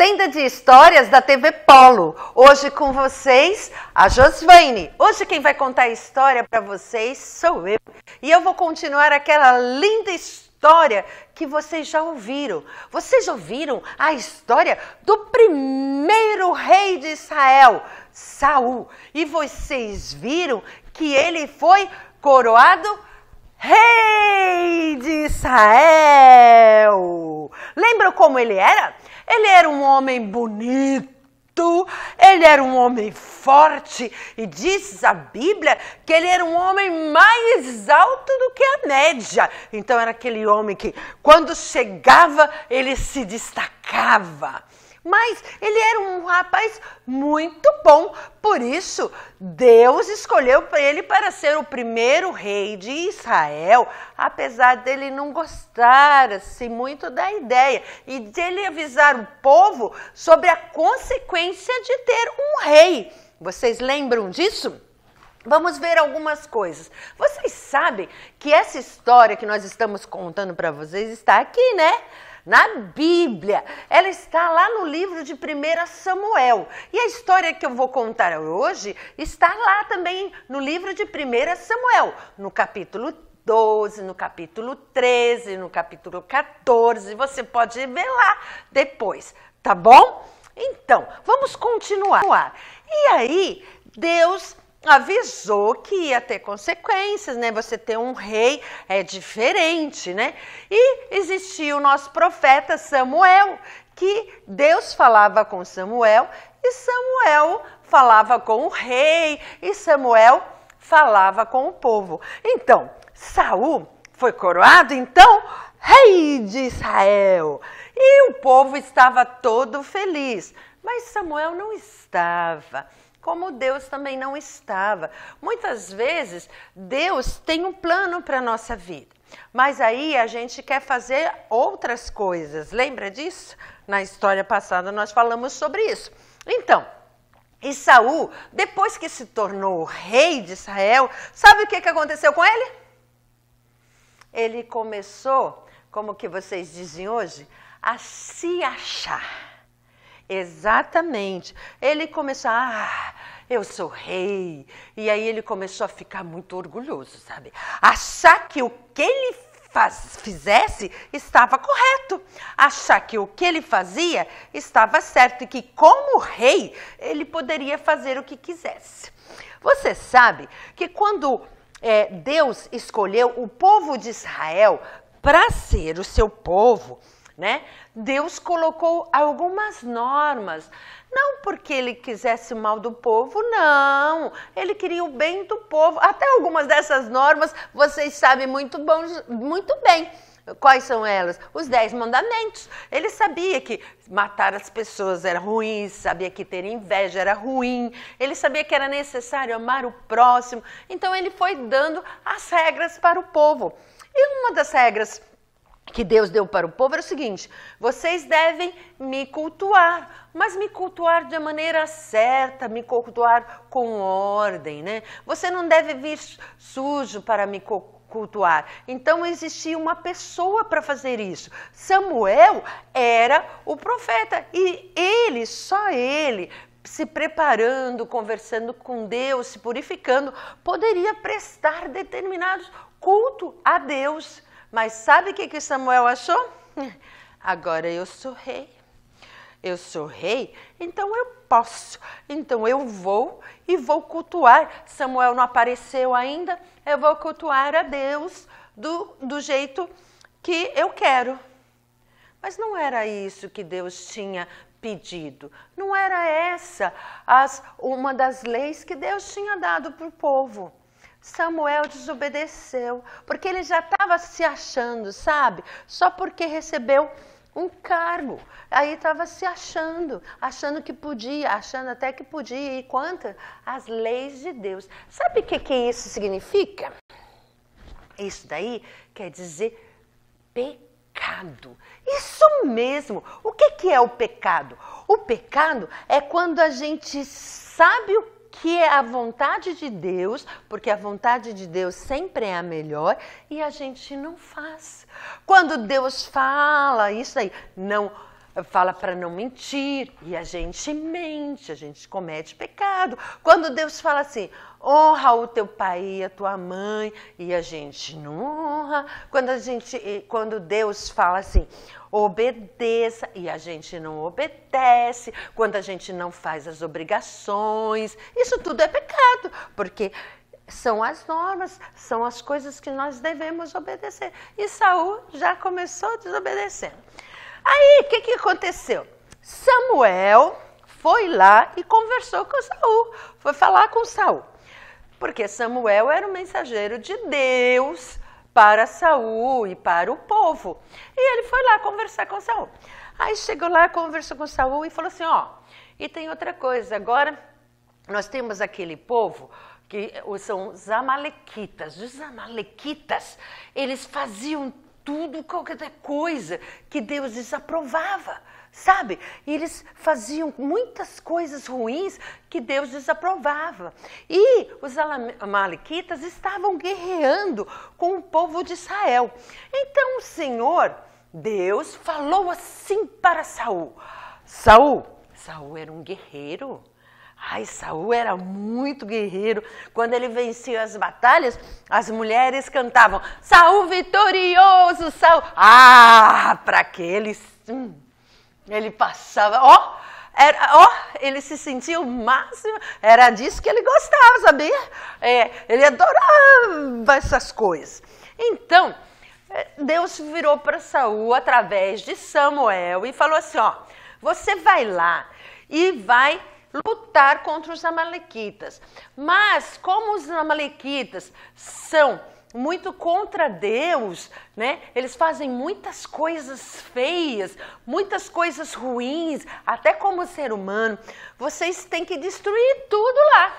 Tenda de Histórias da TV Polo. Hoje com vocês, a Josvaine. Hoje quem vai contar a história para vocês sou eu. E eu vou continuar aquela linda história que vocês já ouviram. Vocês já ouviram a história do primeiro rei de Israel, Saul. E vocês viram que ele foi coroado rei de Israel. Lembram como ele era? Ele era um homem bonito, ele era um homem forte e diz a Bíblia que ele era um homem mais alto do que a média. Então era aquele homem que quando chegava ele se destacava. Mas ele era um rapaz muito bom, por isso Deus escolheu ele para ser o primeiro rei de Israel, apesar dele não gostar assim muito da ideia e dele avisar o povo sobre a consequência de ter um rei. Vocês lembram disso? Vamos ver algumas coisas. Vocês sabem que essa história que nós estamos contando para vocês está aqui, né? Na Bíblia, ela está lá no livro de 1 Samuel. E a história que eu vou contar hoje está lá também no livro de 1 Samuel, no capítulo 12, no capítulo 13, no capítulo 14. Você pode ver lá depois, tá bom? Então, vamos continuar. E aí, Deus avisou que ia ter consequências, né? Você ter um rei é diferente, né? E existia o nosso profeta Samuel, que Deus falava com Samuel e Samuel falava com o rei e Samuel falava com o povo. Então, Saul foi coroado, então, rei de Israel. E o povo estava todo feliz, mas Samuel não estava. Como Deus também não estava. Muitas vezes, Deus tem um plano para a nossa vida, mas aí a gente quer fazer outras coisas. Lembra disso? Na história passada nós falamos sobre isso. Então, e Saul, depois que se tornou rei de Israel, sabe o que aconteceu com ele? Ele começou, como que vocês dizem hoje, a se achar. Exatamente. Ele começou, eu sou rei. E aí ele começou a ficar muito orgulhoso, sabe? Achar que o que ele fizesse estava correto. Achar que o que ele fazia estava certo e que como rei ele poderia fazer o que quisesse. Você sabe que quando Deus escolheu o povo de Israel para ser o seu povo, né? Deus colocou algumas normas, não porque ele quisesse o mal do povo, não, ele queria o bem do povo. Até algumas dessas normas vocês sabem muito bem. Quais são elas? Os 10 mandamentos. Ele sabia que matar as pessoas era ruim, sabia que ter inveja era ruim, ele sabia que era necessário amar o próximo, então ele foi dando as regras para o povo. E uma das regras que Deus deu para o povo era o seguinte: vocês devem me cultuar, mas me cultuar de maneira certa, me cultuar com ordem, né? Você não deve vir sujo para me cultuar. Então existia uma pessoa para fazer isso. Samuel era o profeta e ele, só ele, se preparando, conversando com Deus, se purificando, poderia prestar determinado culto a Deus. Mas sabe o que Samuel achou? Agora eu sou rei. Eu sou rei, então eu posso. Então eu vou e vou cultuar. Samuel não apareceu ainda, eu vou cultuar a Deus do jeito que eu quero. Mas não era isso que Deus tinha pedido. Não era essa uma das leis que Deus tinha dado para o povo. Samuel desobedeceu, porque ele já estava se achando, sabe? Só porque recebeu um cargo. Aí estava se achando que podia, achando até que podia ir contra as leis de Deus. Sabe o que isso significa? Isso daí quer dizer pecado. Isso mesmo. O que é o pecado? O pecado é quando a gente sabe o que é a vontade de Deus, porque a vontade de Deus sempre é a melhor e a gente não faz. Quando Deus fala isso aí, não fala para não mentir, e a gente mente, a gente comete pecado. Quando Deus fala assim, honra o teu pai e a tua mãe, e a gente não honra. Quando Deus fala assim, obedeça, e a gente não obedece. Quando a gente não faz as obrigações, isso tudo é pecado, porque são as normas, são as coisas que nós devemos obedecer. E Saul já começou desobedecendo. Aí, o que aconteceu? Samuel foi lá e conversou com Saul, foi falar com Saul. Porque Samuel era o mensageiro de Deus para Saul e para o povo. E ele foi lá conversar com Saul. Aí chegou lá, conversou com Saul e falou assim, ó, e tem outra coisa, agora nós temos aquele povo que são os amalequitas. Os amalequitas, eles faziam tudo, qualquer coisa que Deus desaprovava, sabe? E eles faziam muitas coisas ruins que Deus desaprovava. E os amalequitas estavam guerreando com o povo de Israel. Então o Senhor, Deus, falou assim para Saul. Saul era um guerreiro. Ai, Saul era muito guerreiro. Quando ele vencia as batalhas, as mulheres cantavam, Saul vitorioso, Saul. Ah, para aqueles, ele passava, ele se sentia o máximo, era disso que ele gostava, sabia? Ele adorava essas coisas. Então, Deus virou para Saul através de Samuel e falou assim, ó, você vai lá e vai lutar contra os amalequitas. Mas como os amalequitas são muito contra Deus, né? Eles fazem muitas coisas feias, muitas coisas ruins, até como ser humano. Vocês têm que destruir tudo lá.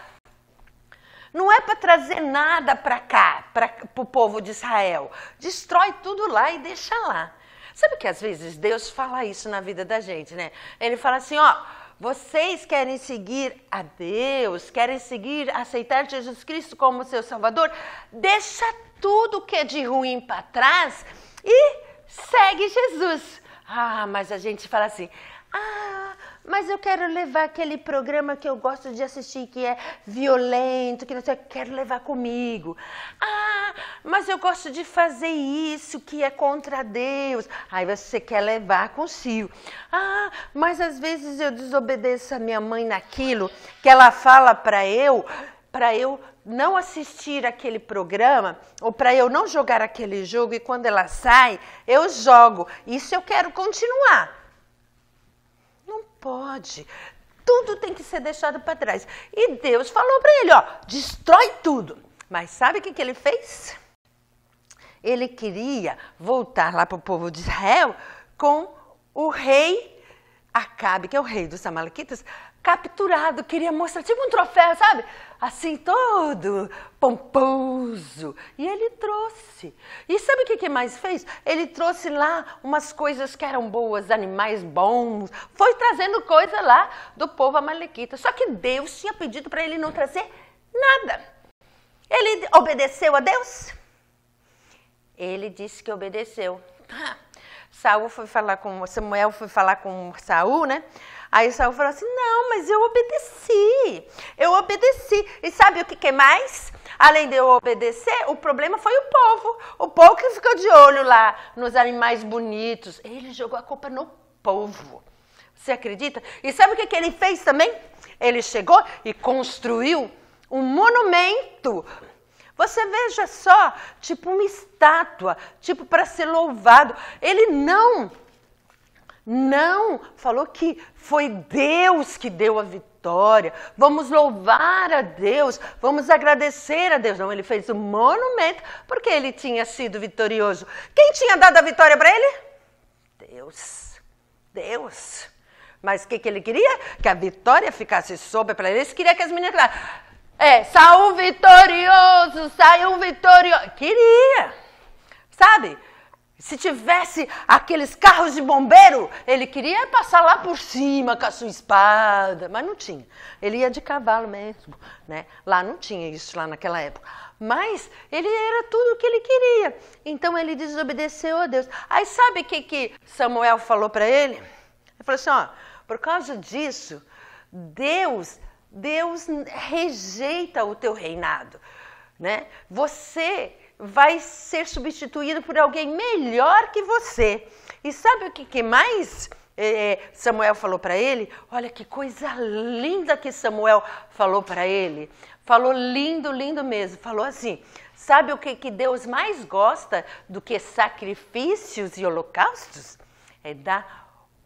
Não é para trazer nada para cá, para o povo de Israel. Destrói tudo lá e deixa lá. Sabe que às vezes Deus fala isso na vida da gente, né? Ele fala assim, ó, vocês querem seguir a Deus, querem aceitar Jesus Cristo como seu Salvador? Deixa tudo que é de ruim para trás e segue Jesus. Ah, mas a gente fala assim, mas eu quero levar aquele programa que eu gosto de assistir, que é violento, que não sei, quero levar comigo. Mas eu gosto de fazer isso, que é contra Deus. Aí você quer levar consigo. Mas às vezes eu desobedeço a minha mãe naquilo que ela fala para eu não assistir aquele programa, ou para eu não jogar aquele jogo, e quando ela sai, eu jogo. Isso eu quero continuar. Não pode. Tudo tem que ser deixado para trás. E Deus falou para ele, ó, destrói tudo. Mas sabe o que ele fez? Ele queria voltar lá para o povo de Israel com o rei Acabe, que é o rei dos amalequitas, capturado. Queria mostrar, tipo um troféu, sabe? Assim, todo pomposo. E ele trouxe. E sabe o que mais fez? Ele trouxe lá umas coisas que eram boas, animais bons. Foi trazendo coisa lá do povo amalequita. Só que Deus tinha pedido para ele não trazer nada. Ele obedeceu a Deus? Ele disse que obedeceu. Samuel foi falar com Saul, né? Aí Saul falou assim, não, mas eu obedeci. E sabe o que mais? Além de eu obedecer, o problema foi o povo. O povo que ficou de olho lá nos animais bonitos. Ele jogou a culpa no povo. Você acredita? E sabe o que ele fez também? Ele chegou e construiu um monumento. Você veja só, tipo uma estátua, tipo para ser louvado. Ele não falou que foi Deus que deu a vitória. Vamos louvar a Deus, vamos agradecer a Deus. Não, ele fez um monumento porque ele tinha sido vitorioso. Quem tinha dado a vitória para ele? Deus. Mas o que ele queria? Que a vitória ficasse sobre para ele. Ele queria que as meninas falassem, Saul vitorioso, saiu vitorioso. Queria, sabe? Se tivesse aqueles carros de bombeiro, ele queria passar lá por cima com a sua espada, mas não tinha. Ele ia de cavalo mesmo, né? Lá não tinha isso lá naquela época. Mas ele era tudo o que ele queria. Então ele desobedeceu a Deus. Aí sabe o que Samuel falou para ele? Ele falou assim, ó, por causa disso, Deus rejeita o teu reinado, né? Você vai ser substituído por alguém melhor que você. E sabe o que mais Samuel falou para ele? Olha que coisa linda que Samuel falou para ele. Falou lindo, lindo mesmo. Falou assim, sabe o que Deus mais gosta do que sacrifícios e holocaustos? É da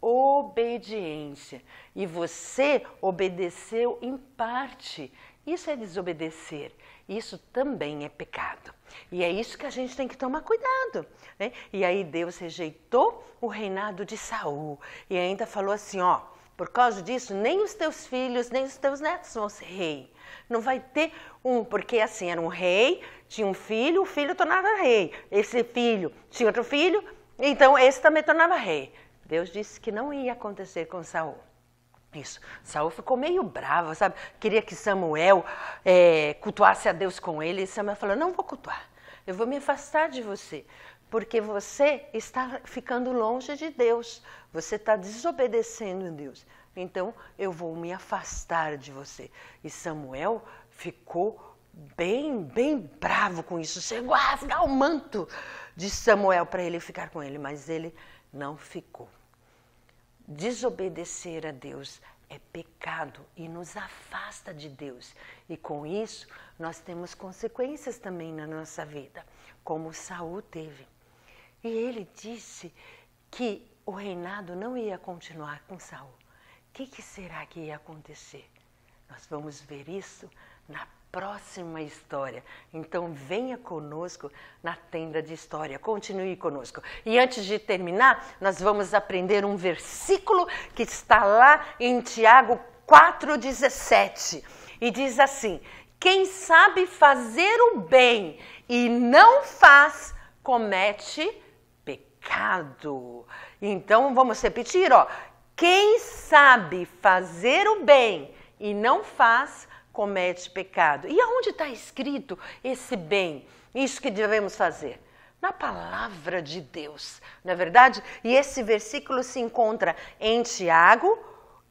obediência. E você obedeceu em parte. Isso é desobedecer. Isso também é pecado. E é isso que a gente tem que tomar cuidado, né? E aí Deus rejeitou o reinado de Saul. E ainda falou assim, ó, por causa disso, nem os teus filhos, nem os teus netos vão ser rei. Não vai ter porque assim, era um rei, tinha um filho, o filho tornava rei. Esse filho tinha outro filho, então esse também tornava rei. Deus disse que não ia acontecer com Saul. Isso. Saul ficou meio bravo, sabe? Queria que Samuel cultuasse a Deus com ele. E Samuel falou, não vou cultuar, eu vou me afastar de você. Porque você está ficando longe de Deus. Você está desobedecendo a Deus. Então, eu vou me afastar de você. E Samuel ficou bem bravo com isso. Chegou a rasgar o manto de Samuel para ele ficar com ele. Mas ele não ficou. Desobedecer a Deus é pecado e nos afasta de Deus. E com isso, nós temos consequências também na nossa vida, como Saul teve. E ele disse que o reinado não ia continuar com Saul. O que será que ia acontecer? Nós vamos ver isso na próxima história. Então venha conosco na tenda de história, continue conosco. E antes de terminar, nós vamos aprender um versículo que está lá em Tiago 4,17. E diz assim, quem sabe fazer o bem e não faz, comete pecado. Então vamos repetir, ó. Quem sabe fazer o bem e não faz, comete pecado. E aonde está escrito esse bem? Isso que devemos fazer? Na palavra de Deus, não é verdade? E esse versículo se encontra em Tiago,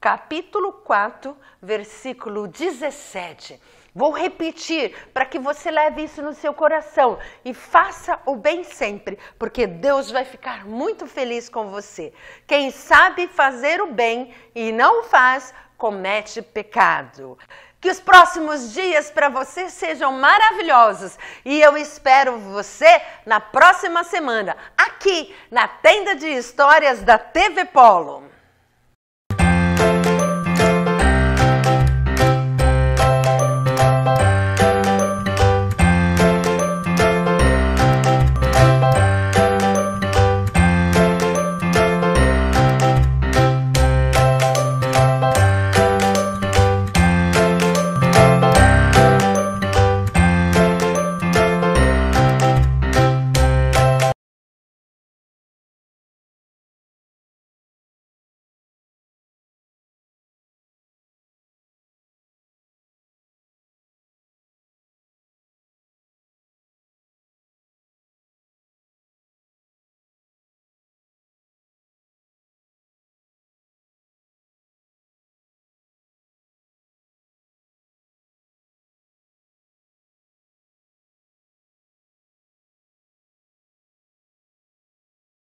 capítulo 4, versículo 17. Vou repetir para que você leve isso no seu coração e faça o bem sempre, porque Deus vai ficar muito feliz com você. Quem sabe fazer o bem e não faz, comete pecado. Que os próximos dias para você sejam maravilhosos e eu espero você na próxima semana, aqui na Tenda de Histórias da TV Polo.